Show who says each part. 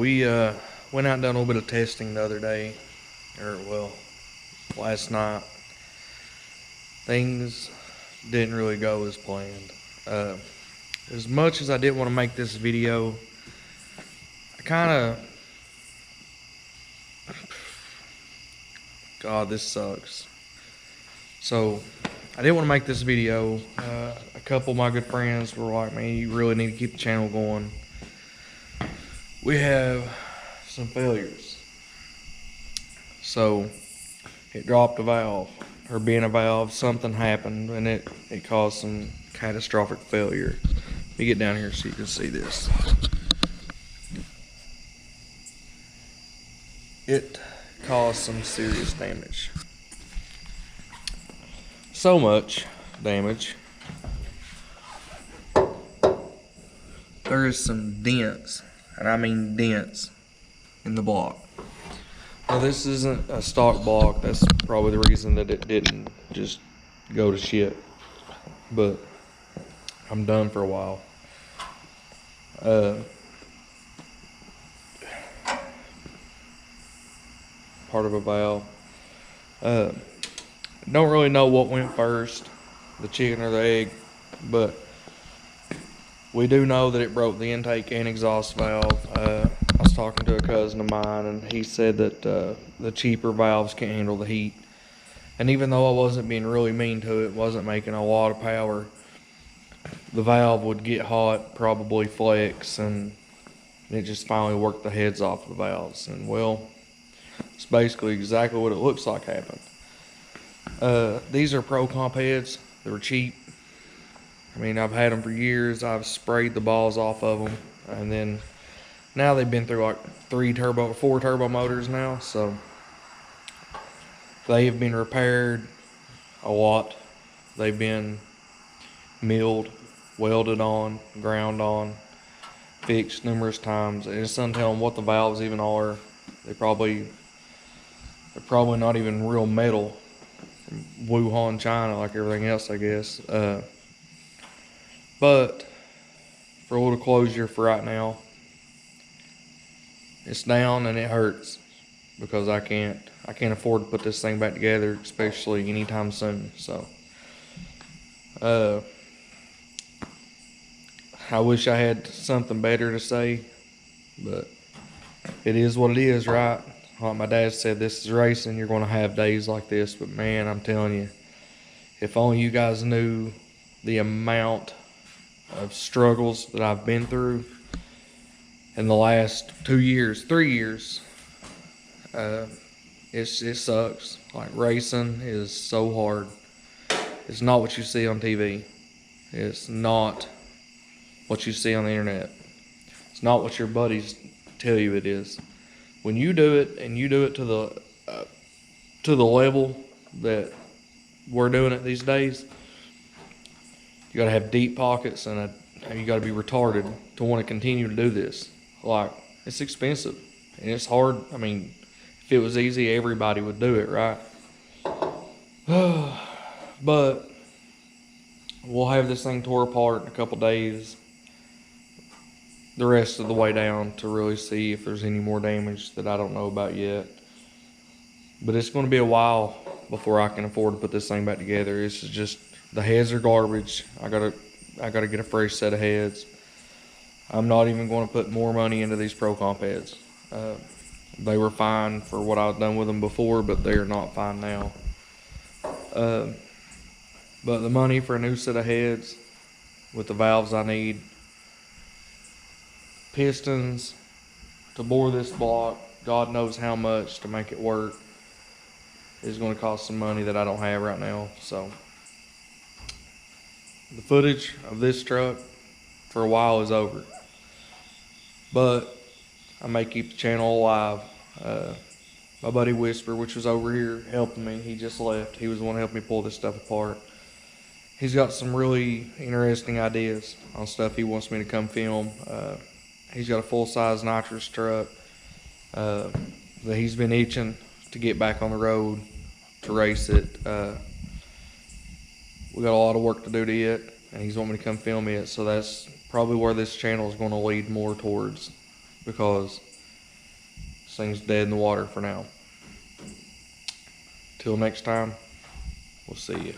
Speaker 1: We went out and done a little bit of testing the other day, or well, last night. Things didn't really go as planned. As much as I didn't want to make this video, I kind of, God, this sucks. So I didn't want to make this video. A couple of my good friends were like, man, you really need to keep the channel going. We have some failures. So it dropped a valve, or being a valve, something happened and it caused some catastrophic failure. Let me get down here so you can see this. It caused some serious damage. So much damage. There is some dents, and I mean dents, in the block. Now this isn't a stock block. That's probably the reason that it didn't just go to shit. But I'm done for a while. Part of a valve. Don't really know what went first, the chicken or the egg, but we do know that it broke the intake and exhaust valve. I was talking to a cousin of mine, and he said that the cheaper valves can't handle the heat. And even though I wasn't being really mean to it, wasn't making a lot of power, the valve would get hot, probably flex, and it just finally worked the heads off the valves. And well, it's basically exactly what it looks like happened. These are Pro Comp heads. They were cheap. I mean, I've had them for years. I've sprayed the balls off of them, and then now they've been through like 4 turbo motors now, so they have been repaired a lot. They've been milled, welded on, ground on, fixed numerous times. And it's untelling what the valves even are. They're probably not even real metal from Wuhan, China, like everything else, I guess. But for a little closure for right now, it's down and it hurts because I can't afford to put this thing back together, especially anytime soon. So I wish I had something better to say, but it is what it is, right? Like my dad said, this is racing. You're going to have days like this, but man, I'm telling you, if only you guys knew the amount of struggles that I've been through in the last 3 years. It sucks. Like, racing is so hard. It's not what you see on TV. It's not what you see on the internet. It's not what your buddies tell you it is. When you do it, and you do it to the level that we're doing it these days, you gotta have deep pockets, and you gotta be retarded to want to continue to do this. Like, it's expensive and it's hard. I mean, if it was easy, everybody would do it, right? But we'll have this thing tore apart in a couple days, the rest of the way down, to really see if there's any more damage that I don't know about yet. But it's going to be a while before I can afford to put this thing back together. This is just, the heads are garbage. I gotta get a fresh set of heads. I'm not even going to put more money into these Pro Comp heads. They were fine for what I've done with them before, but they are not fine now. But the money for a new set of heads with the valves I need, pistons to bore this block, God knows how much to make it work, is going to cost some money that I don't have right now. So the footage of this truck for a while is over, but I may keep the channel alive. My buddy Whisper, which was over here helping me, he just left. He was the one to help me pull this stuff apart. He's got some really interesting ideas on stuff he wants me to come film. He's got a full-size nitrous truck that he's been itching to get back on the road to race it. We got a lot of work to do to it, and he's wanting me to come film it. So that's probably where this channel is going to lead more towards, because thing's dead in the water for now. Till next time, we'll see you.